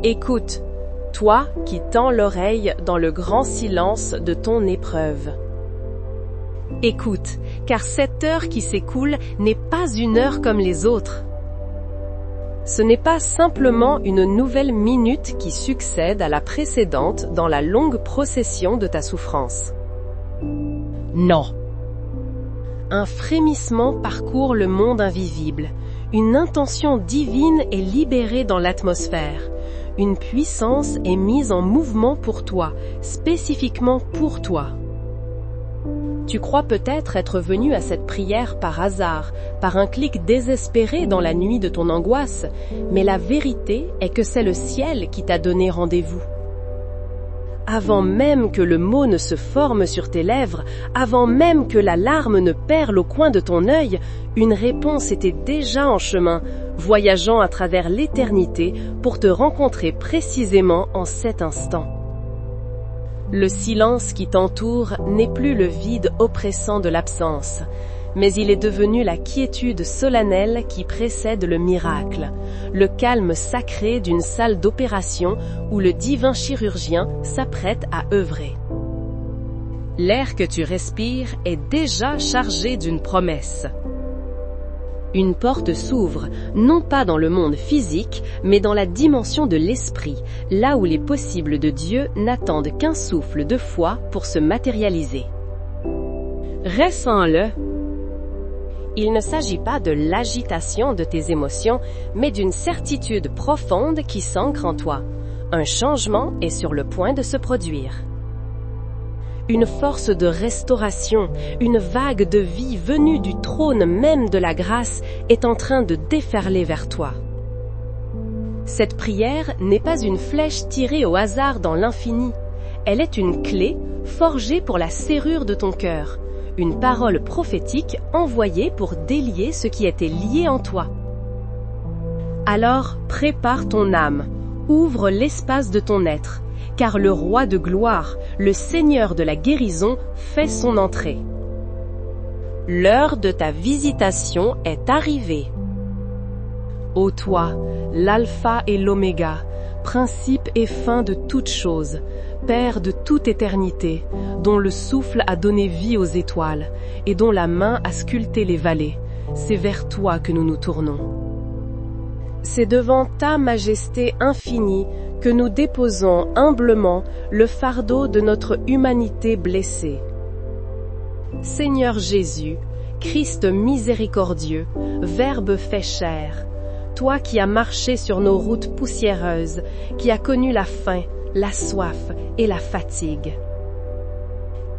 Écoute, toi qui tends l'oreille dans le grand silence de ton épreuve. Écoute, car cette heure qui s'écoule n'est pas une heure comme les autres. Ce n'est pas simplement une nouvelle minute qui succède à la précédente dans la longue procession de ta souffrance. Non. Un frémissement parcourt le monde invisible. Une intention divine est libérée dans l'atmosphère. Une puissance est mise en mouvement pour toi, spécifiquement pour toi. Tu crois peut-être être venu à cette prière par hasard, par un clic désespéré dans la nuit de ton angoisse, mais la vérité est que c'est le ciel qui t'a donné rendez-vous. Avant même que le mot ne se forme sur tes lèvres, avant même que la larme ne perle au coin de ton œil, une réponse était déjà en chemin, voyageant à travers l'éternité pour te rencontrer précisément en cet instant. Le silence qui t'entoure n'est plus le vide oppressant de l'absence, mais il est devenu la quiétude solennelle qui précède le miracle, le calme sacré d'une salle d'opération où le divin chirurgien s'apprête à œuvrer. L'air que tu respires est déjà chargé d'une promesse. Une porte s'ouvre, non pas dans le monde physique, mais dans la dimension de l'esprit, là où les possibles de Dieu n'attendent qu'un souffle de foi pour se matérialiser. Ressens-le. Il ne s'agit pas de l'agitation de tes émotions, mais d'une certitude profonde qui s'ancre en toi. Un changement est sur le point de se produire. Une force de restauration, une vague de vie venue du trône même de la grâce est en train de déferler vers toi. Cette prière n'est pas une flèche tirée au hasard dans l'infini. Elle est une clé forgée pour la serrure de ton cœur, une parole prophétique envoyée pour délier ce qui était lié en toi. Alors, prépare ton âme, ouvre l'espace de ton être, car le roi de gloire, le Seigneur de la guérison, fait son entrée. L'heure de ta visitation est arrivée. Ô toi, l'alpha et l'oméga, principe et fin de toutes choses, Père de toute éternité, dont le souffle a donné vie aux étoiles, et dont la main a sculpté les vallées, c'est vers toi que nous nous tournons. C'est devant ta majesté infinie que nous déposons humblement le fardeau de notre humanité blessée. Seigneur Jésus, Christ miséricordieux, Verbe fait chair, toi qui as marché sur nos routes poussiéreuses, qui as connu la faim, la soif et la fatigue,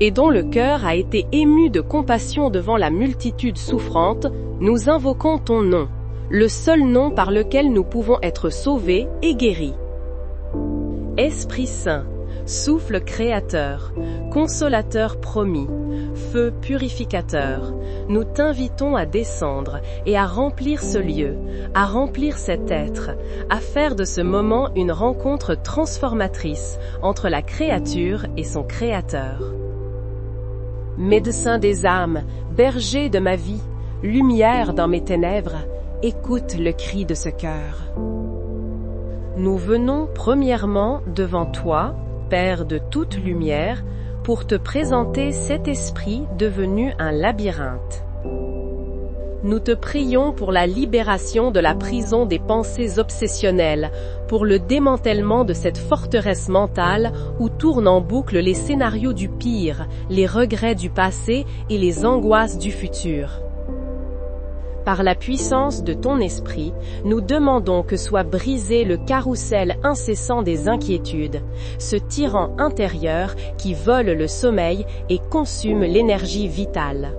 et dont le cœur a été ému de compassion devant la multitude souffrante, nous invoquons ton nom, le seul nom par lequel nous pouvons être sauvés et guéris. Esprit Saint, souffle créateur, consolateur promis, feu purificateur, nous t'invitons à descendre et à remplir ce lieu, à remplir cet être, à faire de ce moment une rencontre transformatrice entre la créature et son créateur. Médecin des âmes, berger de ma vie, lumière dans mes ténèbres, écoute le cri de ce cœur. Nous venons premièrement devant toi, Père de toute lumière, pour te présenter cet esprit devenu un labyrinthe. Nous te prions pour la libération de la prison des pensées obsessionnelles, pour le démantèlement de cette forteresse mentale où tournent en boucle les scénarios du pire, les regrets du passé et les angoisses du futur. Par la puissance de ton esprit, nous demandons que soit brisé le carrousel incessant des inquiétudes, ce tyran intérieur qui vole le sommeil et consume l'énergie vitale.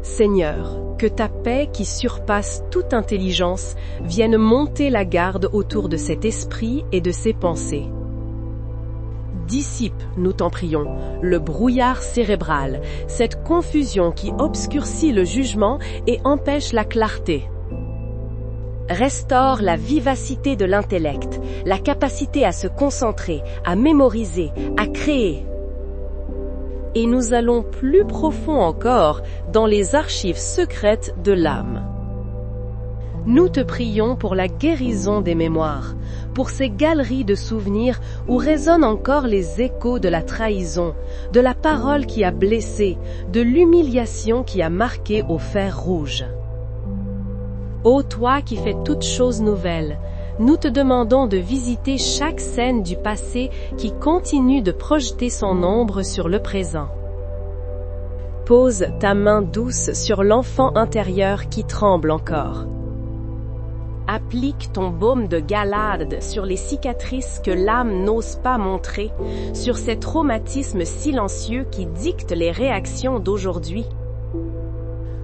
Seigneur, que ta paix qui surpasse toute intelligence vienne monter la garde autour de cet esprit et de ses pensées. Dissipe, nous t'en prions, le brouillard cérébral, cette confusion qui obscurcit le jugement et empêche la clarté. Restaure la vivacité de l'intellect, la capacité à se concentrer, à mémoriser, à créer. Et nous allons plus profond encore dans les archives secrètes de l'âme. Nous te prions pour la guérison des mémoires, pour ces galeries de souvenirs où résonnent encore les échos de la trahison, de la parole qui a blessé, de l'humiliation qui a marqué au fer rouge. Ô toi qui fais toutes choses nouvelles, nous te demandons de visiter chaque scène du passé qui continue de projeter son ombre sur le présent. Pose ta main douce sur l'enfant intérieur qui tremble encore. Applique ton baume de Galade sur les cicatrices que l'âme n'ose pas montrer, sur ces traumatismes silencieux qui dictent les réactions d'aujourd'hui.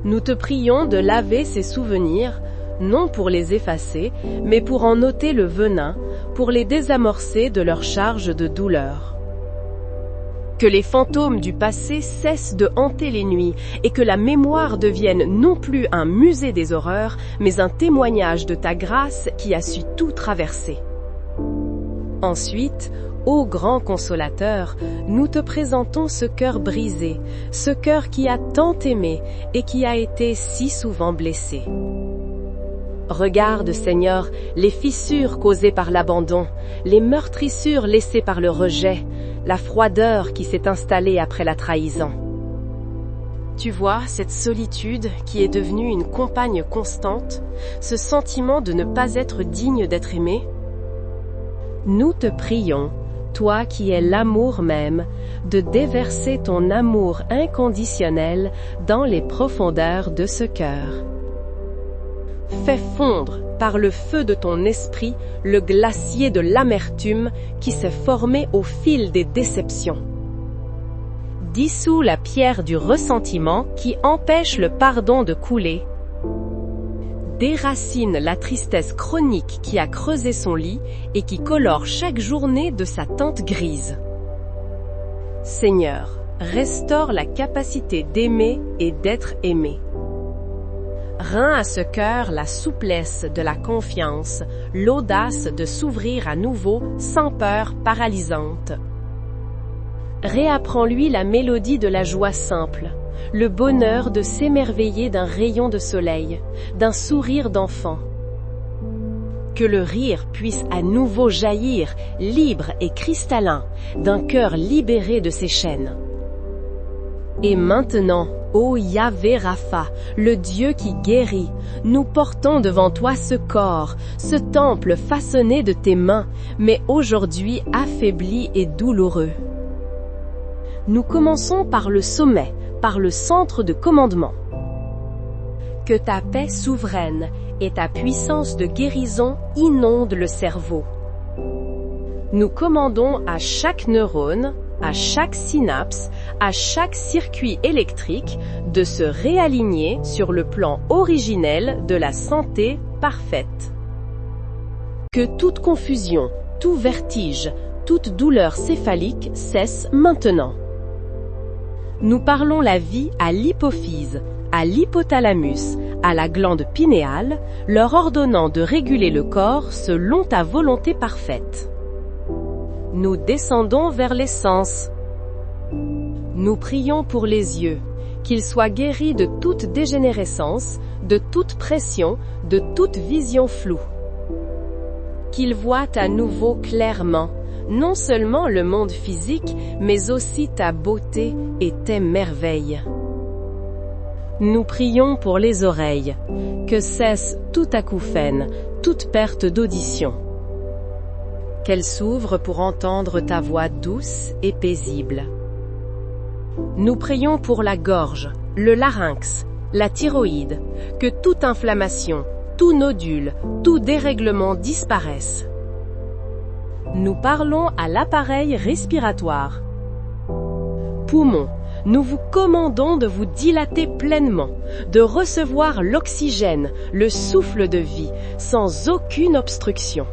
Nous te prions de laver ces souvenirs, non pour les effacer, mais pour en ôter le venin, pour les désamorcer de leur charge de douleur. Que les fantômes du passé cessent de hanter les nuits et que la mémoire devienne non plus un musée des horreurs, mais un témoignage de ta grâce qui a su tout traverser. Ensuite, ô grand consolateur, nous te présentons ce cœur brisé, ce cœur qui a tant aimé et qui a été si souvent blessé. Regarde, Seigneur, les fissures causées par l'abandon, les meurtrissures laissées par le rejet, la froideur qui s'est installée après la trahison. Tu vois cette solitude qui est devenue une compagne constante, ce sentiment de ne pas être digne d'être aimé? Nous te prions, toi qui es l'amour même, de déverser ton amour inconditionnel dans les profondeurs de ce cœur. Fais fondre par le feu de ton esprit le glacier de l'amertume qui s'est formé au fil des déceptions. Dissous la pierre du ressentiment qui empêche le pardon de couler. Déracine la tristesse chronique qui a creusé son lit et qui colore chaque journée de sa teinte grise. Seigneur, restaure la capacité d'aimer et d'être aimé. Rends à ce cœur la souplesse de la confiance, l'audace de s'ouvrir à nouveau sans peur paralysante. Réapprends-lui la mélodie de la joie simple, le bonheur de s'émerveiller d'un rayon de soleil, d'un sourire d'enfant. Que le rire puisse à nouveau jaillir, libre et cristallin, d'un cœur libéré de ses chaînes. Et maintenant, ô Yahvé Rapha, le Dieu qui guérit, nous portons devant toi ce corps, ce temple façonné de tes mains, mais aujourd'hui affaibli et douloureux. Nous commençons par le sommet, par le centre de commandement. Que ta paix souveraine et ta puissance de guérison inondent le cerveau. Nous commandons à chaque neurone, à chaque synapse, à chaque circuit électrique de se réaligner sur le plan originel de la santé parfaite. Que toute confusion, tout vertige, toute douleur céphalique cesse maintenant. Nous parlons la vie à l'hypophyse, à l'hypothalamus, à la glande pinéale, leur ordonnant de réguler le corps selon ta volonté parfaite. Nous descendons vers les sens. Nous prions pour les yeux, qu'ils soient guéris de toute dégénérescence, de toute pression, de toute vision floue. Qu'ils voient à nouveau clairement, non seulement le monde physique, mais aussi ta beauté et tes merveilles. Nous prions pour les oreilles, que cesse toute acouphène, toute perte d'audition. Qu'elles s'ouvrent pour entendre ta voix douce et paisible. Nous prions pour la gorge, le larynx, la thyroïde, que toute inflammation, tout nodule, tout dérèglement disparaisse. Nous parlons à l'appareil respiratoire. Poumons, nous vous commandons de vous dilater pleinement, de recevoir l'oxygène, le souffle de vie, sans aucune obstruction.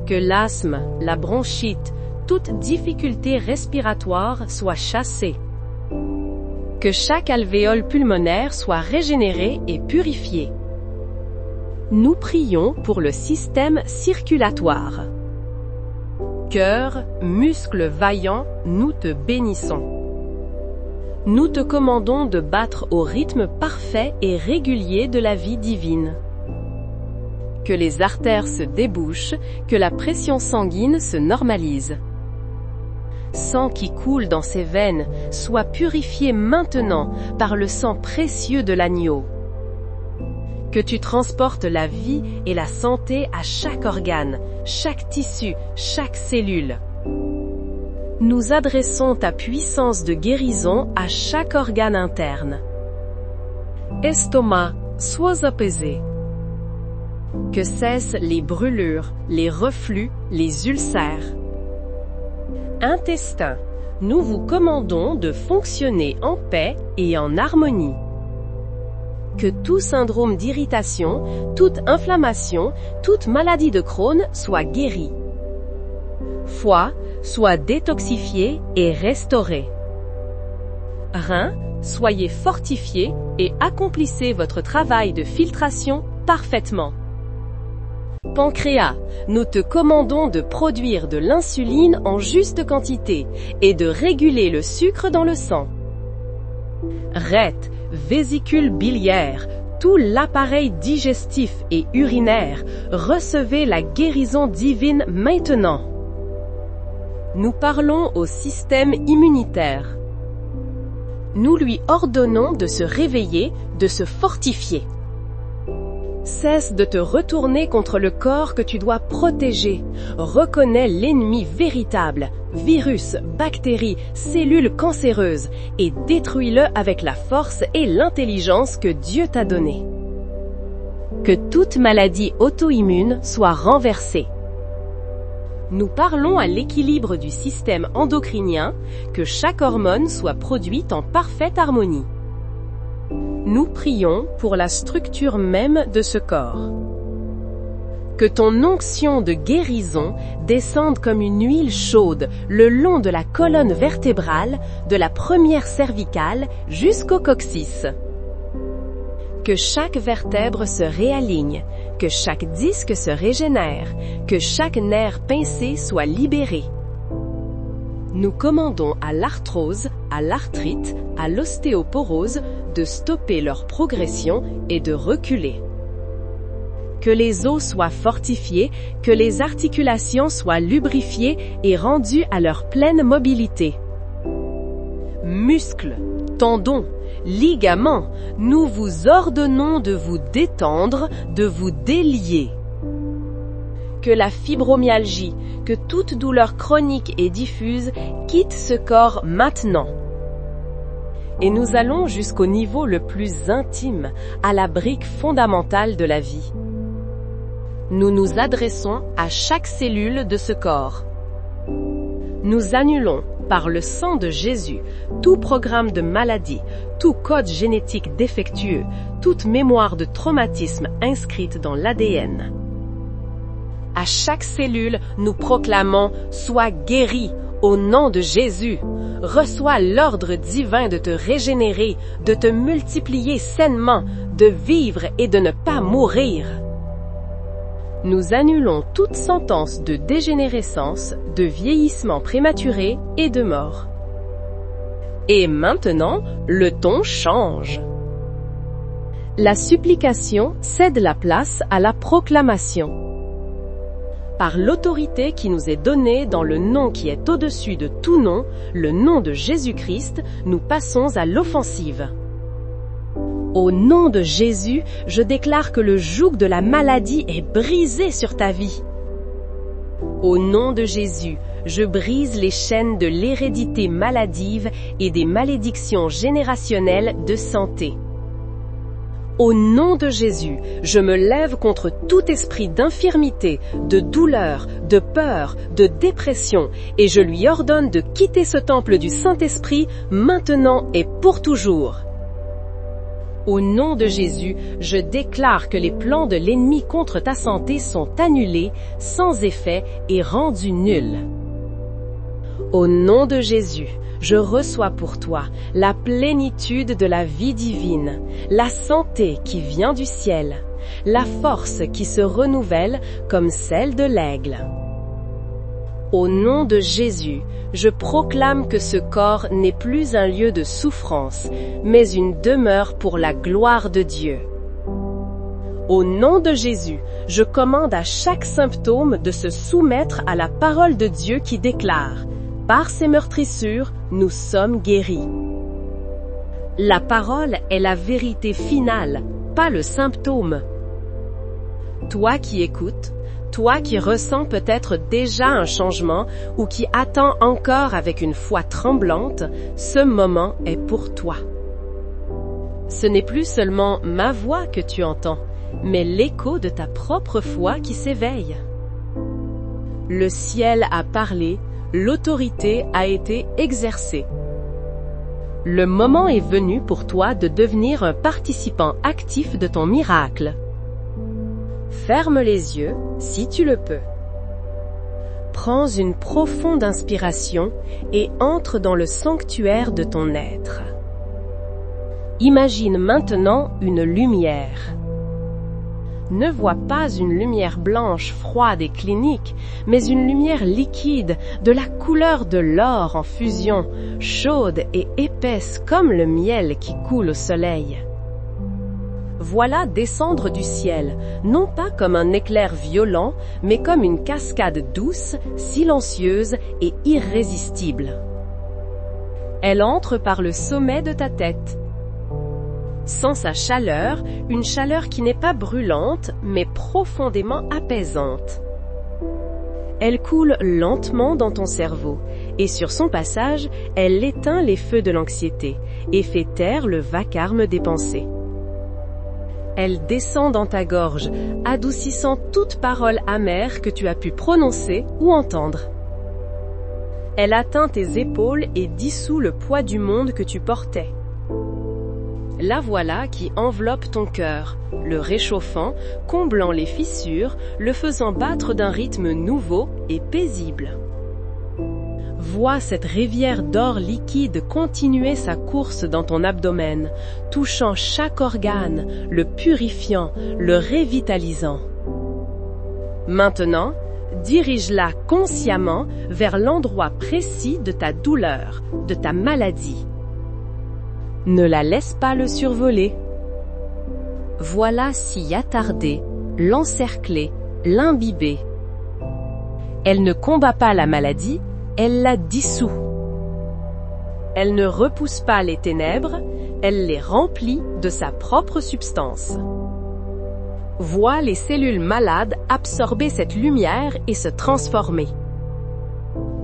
Que l'asthme, la bronchite, toute difficulté respiratoire soit chassée. Que chaque alvéole pulmonaire soit régénéré et purifié. Nous prions pour le système circulatoire. Cœur, muscles vaillants, nous te bénissons. Nous te commandons de battre au rythme parfait et régulier de la vie divine. que les artères se débouchent, que la pression sanguine se normalise. Sang qui coule dans ses veines soit purifié maintenant par le sang précieux de l'agneau. Que tu transportes la vie et la santé à chaque organe, chaque tissu, chaque cellule. Nous adressons ta puissance de guérison à chaque organe interne. Estomac, sois apaisé. Que cessent les brûlures, les reflux, les ulcères. Intestin, nous vous commandons de fonctionner en paix et en harmonie. Que tout syndrome d'irritation, toute inflammation, toute maladie de Crohn soit guérie. Foie, soit détoxifié et restauré. Reins, soyez fortifiés et accomplissez votre travail de filtration parfaitement. Pancréas, nous te commandons de produire de l'insuline en juste quantité et de réguler le sucre dans le sang. Rète, vésicule biliaire, tout l'appareil digestif et urinaire, recevez la guérison divine maintenant. Nous parlons au système immunitaire. Nous lui ordonnons de se réveiller, de se fortifier. Cesse de te retourner contre le corps que tu dois protéger. Reconnais l'ennemi véritable, virus, bactéries, cellules cancéreuses, et détruis-le avec la force et l'intelligence que Dieu t'a donnée. Que toute maladie auto-immune soit renversée. Nous parlons à l'équilibre du système endocrinien, que chaque hormone soit produite en parfaite harmonie. Nous prions pour la structure même de ce corps. Que ton onction de guérison descende comme une huile chaude le long de la colonne vertébrale, de la première cervicale jusqu'au coccyx. Que chaque vertèbre se réaligne, que chaque disque se régénère, que chaque nerf pincé soit libéré. Nous commandons à l'arthrose, à l'arthrite, à l'ostéoporose de stopper leur progression et de reculer. Que les os soient fortifiés, que les articulations soient lubrifiées et rendues à leur pleine mobilité. Muscles, tendons, ligaments, nous vous ordonnons de vous détendre, de vous délier. Que la fibromyalgie, que toute douleur chronique et diffuse quitte ce corps maintenant. Et nous allons jusqu'au niveau le plus intime, à la brique fondamentale de la vie. Nous nous adressons à chaque cellule de ce corps. Nous annulons, par le sang de Jésus, tout programme de maladie, tout code génétique défectueux, toute mémoire de traumatisme inscrite dans l'ADN. À chaque cellule, nous proclamons « Sois guéri » au nom de Jésus. Reçois l'ordre divin de te régénérer, de te multiplier sainement, de vivre et de ne pas mourir. Nous annulons toute sentence de dégénérescence, de vieillissement prématuré et de mort. Et maintenant, le ton change. La supplication cède la place à la proclamation. Par l'autorité qui nous est donnée dans le nom qui est au-dessus de tout nom, le nom de Jésus-Christ, nous passons à l'offensive. Au nom de Jésus, je déclare que le joug de la maladie est brisé sur ta vie. Au nom de Jésus, je brise les chaînes de l'hérédité maladive et des malédictions générationnelles de santé. Au nom de Jésus, je me lève contre tout esprit d'infirmité, de douleur, de peur, de dépression, et je lui ordonne de quitter ce temple du Saint-Esprit maintenant et pour toujours. Au nom de Jésus, je déclare que les plans de l'ennemi contre ta santé sont annulés, sans effet et rendus nuls. Au nom de Jésus, je reçois pour toi la plénitude de la vie divine, la santé qui vient du ciel, la force qui se renouvelle comme celle de l'aigle. Au nom de Jésus, je proclame que ce corps n'est plus un lieu de souffrance, mais une demeure pour la gloire de Dieu. Au nom de Jésus, je commande à chaque symptôme de se soumettre à la parole de Dieu qui déclare « Par ses meurtrissures, nous sommes guéris ». La parole est la vérité finale, pas le symptôme. Toi qui écoutes, toi qui ressens peut-être déjà un changement ou qui attends encore avec une foi tremblante, ce moment est pour toi. Ce n'est plus seulement ma voix que tu entends, mais l'écho de ta propre foi qui s'éveille. Le ciel a parlé, l'autorité a été exercée. Le moment est venu pour toi de devenir un participant actif de ton miracle. Ferme les yeux, si tu le peux. Prends une profonde inspiration et entre dans le sanctuaire de ton être. Imagine maintenant une lumière. Ne vois pas une lumière blanche, froide et clinique, mais une lumière liquide, de la couleur de l'or en fusion, chaude et épaisse comme le miel qui coule au soleil. Voilà descendre du ciel, non pas comme un éclair violent, mais comme une cascade douce, silencieuse et irrésistible. Elle entre par le sommet de ta tête. Sens sa chaleur, une chaleur qui n'est pas brûlante, mais profondément apaisante. Elle coule lentement dans ton cerveau, et sur son passage, elle éteint les feux de l'anxiété, et fait taire le vacarme des pensées. Elle descend dans ta gorge, adoucissant toute parole amère que tu as pu prononcer ou entendre. Elle atteint tes épaules et dissout le poids du monde que tu portais. La voilà qui enveloppe ton cœur, le réchauffant, comblant les fissures, le faisant battre d'un rythme nouveau et paisible. Vois cette rivière d'or liquide continuer sa course dans ton abdomen, touchant chaque organe, le purifiant, le révitalisant. Maintenant, dirige-la consciemment vers l'endroit précis de ta douleur, de ta maladie. Ne la laisse pas le survoler. Voilà s'y attarder, l'encercler, l'imbiber. Elle ne combat pas la maladie, elle la dissout. Elle ne repousse pas les ténèbres, elle les remplit de sa propre substance. Vois les cellules malades absorber cette lumière et se transformer.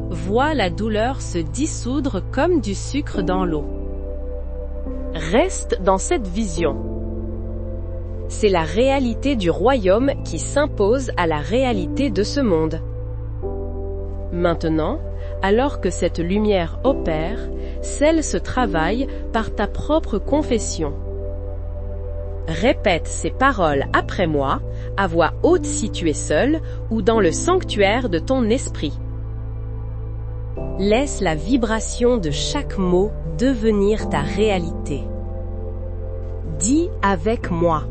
Vois la douleur se dissoudre comme du sucre dans l'eau. Reste dans cette vision. C'est la réalité du royaume qui s'impose à la réalité de ce monde. Maintenant, alors que cette lumière opère, scelle ce travail par ta propre confession. Répète ces paroles après moi, à voix haute si tu es seul, ou dans le sanctuaire de ton esprit. Laisse la vibration de chaque mot devenir ta réalité. Dis avec moi.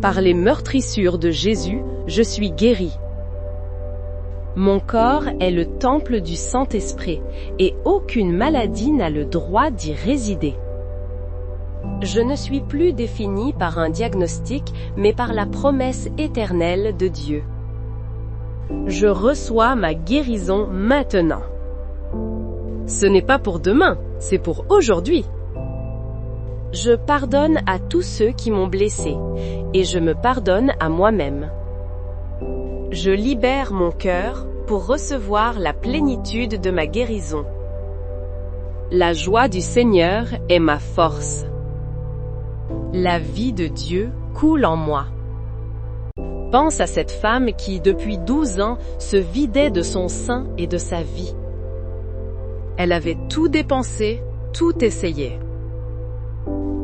Par les meurtrissures de Jésus, je suis guéri. Mon corps est le temple du Saint-Esprit, et aucune maladie n'a le droit d'y résider. Je ne suis plus défini par un diagnostic, mais par la promesse éternelle de Dieu. Je reçois ma guérison maintenant. Ce n'est pas pour demain, c'est pour aujourd'hui. Je pardonne à tous ceux qui m'ont blessé, et je me pardonne à moi-même. Je libère mon cœur pour recevoir la plénitude de ma guérison. La joie du Seigneur est ma force. La vie de Dieu coule en moi. Pense à cette femme qui, depuis 12 ans, se vidait de son sein et de sa vie. Elle avait tout dépensé, tout essayé.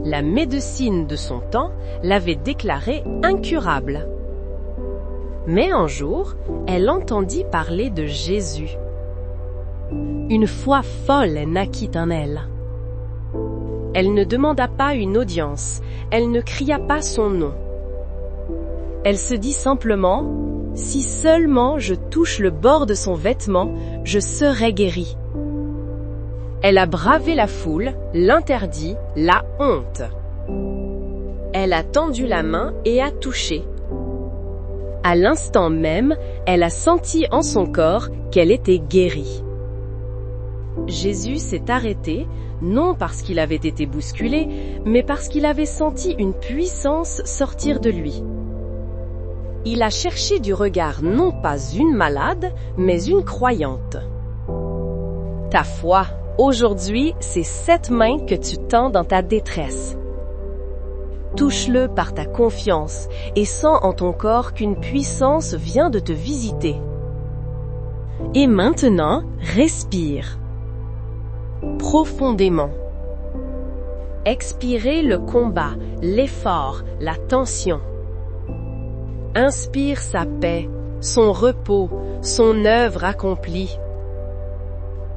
La médecine de son temps l'avait déclarée incurable. Mais un jour, elle entendit parler de Jésus. Une foi folle naquit en elle. Elle ne demanda pas une audience, elle ne cria pas son nom. Elle se dit simplement, « Si seulement je touche le bord de son vêtement, je serai guérie. » Elle a bravé la foule, l'interdit, la honte. Elle a tendu la main et a touché. À l'instant même, elle a senti en son corps qu'elle était guérie. Jésus s'est arrêté, non parce qu'il avait été bousculé, mais parce qu'il avait senti une puissance sortir de lui. Il a cherché du regard non pas une malade, mais une croyante. Ta foi, aujourd'hui, c'est cette main que tu tends dans ta détresse. Touche-le par ta confiance et sens en ton corps qu'une puissance vient de te visiter. Et maintenant, respire. Profondément. Expirez le combat, l'effort, la tension. Inspire sa paix, son repos, son œuvre accomplie.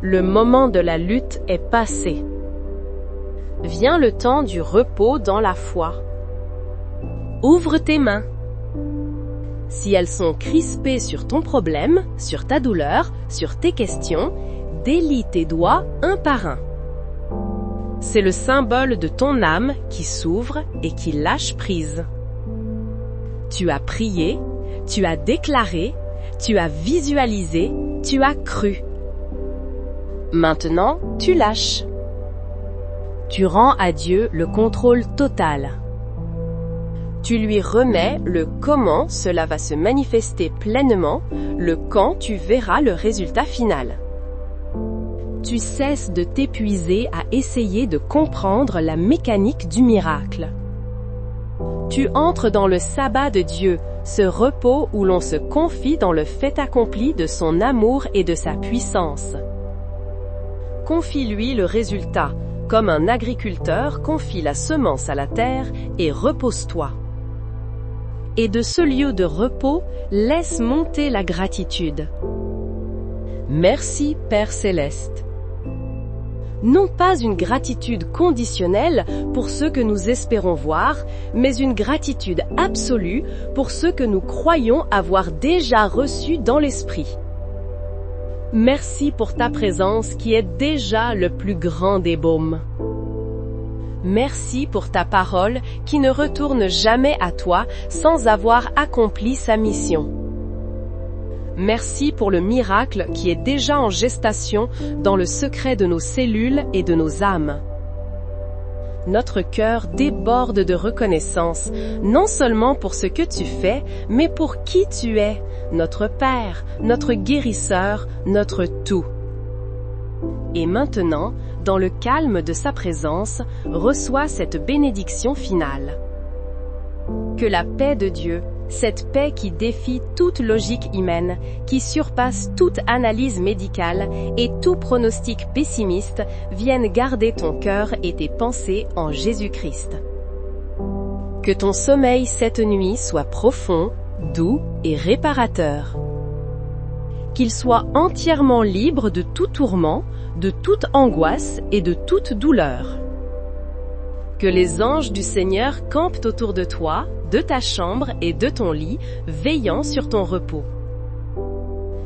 Le moment de la lutte est passé. Vient le temps du repos dans la foi. Ouvre tes mains. Si elles sont crispées sur ton problème, sur ta douleur, sur tes questions, délie tes doigts un par un. C'est le symbole de ton âme qui s'ouvre et qui lâche prise. Tu as prié, tu as déclaré, tu as visualisé, tu as cru. Maintenant, tu lâches. Tu rends à Dieu le contrôle total. Tu lui remets le comment cela va se manifester pleinement, le quand tu verras le résultat final. Tu cesses de t'épuiser à essayer de comprendre la mécanique du miracle. Tu entres dans le sabbat de Dieu, ce repos où l'on se confie dans le fait accompli de son amour et de sa puissance. Confie-lui le résultat, comme un agriculteur confie la semence à la terre, et repose-toi. Et de ce lieu de repos, laisse monter la gratitude. Merci, Père Céleste. Non pas une gratitude conditionnelle pour ceux que nous espérons voir, mais une gratitude absolue pour ceux que nous croyons avoir déjà reçus dans l'esprit. Merci pour ta présence qui est déjà le plus grand des baumes. Merci pour ta parole qui ne retourne jamais à toi sans avoir accompli sa mission. Merci pour le miracle qui est déjà en gestation dans le secret de nos cellules et de nos âmes. Notre cœur déborde de reconnaissance, non seulement pour ce que tu fais, mais pour qui tu es, notre Père, notre guérisseur, notre tout. Et maintenant, dans le calme de sa présence, reçois cette bénédiction finale. Que la paix de Dieu, cette paix qui défie toute logique humaine, qui surpasse toute analyse médicale et tout pronostic pessimiste, vienne garder ton cœur et tes pensées en Jésus-Christ. Que ton sommeil cette nuit soit profond, doux et réparateur. Qu'il soit entièrement libre de tout tourment, de toute angoisse et de toute douleur. Que les anges du Seigneur campent autour de toi, de ta chambre et de ton lit, veillant sur ton repos.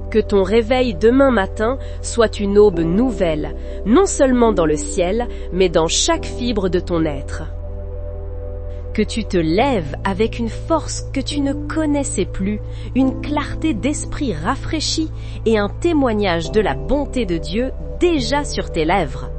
Que ton réveil demain matin soit une aube nouvelle, non seulement dans le ciel, mais dans chaque fibre de ton être. Que tu te lèves avec une force que tu ne connaissais plus, une clarté d'esprit rafraîchie et un témoignage de la bonté de Dieu déjà sur tes lèvres.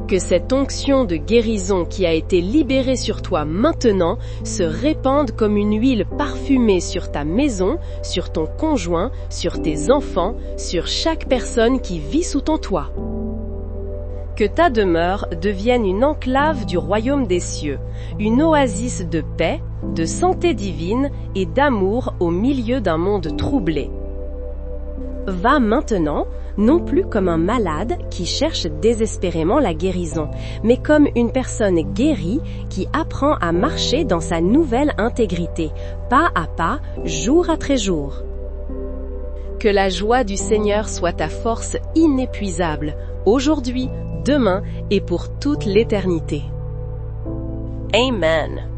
Que cette onction de guérison qui a été libérée sur toi maintenant se répande comme une huile parfumée sur ta maison, sur ton conjoint, sur tes enfants, sur chaque personne qui vit sous ton toit. Que ta demeure devienne une enclave du royaume des cieux, une oasis de paix, de santé divine et d'amour au milieu d'un monde troublé. Va maintenant, non plus comme un malade qui cherche désespérément la guérison, mais comme une personne guérie qui apprend à marcher dans sa nouvelle intégrité, pas à pas, jour après jour. Que la joie du Seigneur soit ta force inépuisable, aujourd'hui, demain et pour toute l'éternité. Amen.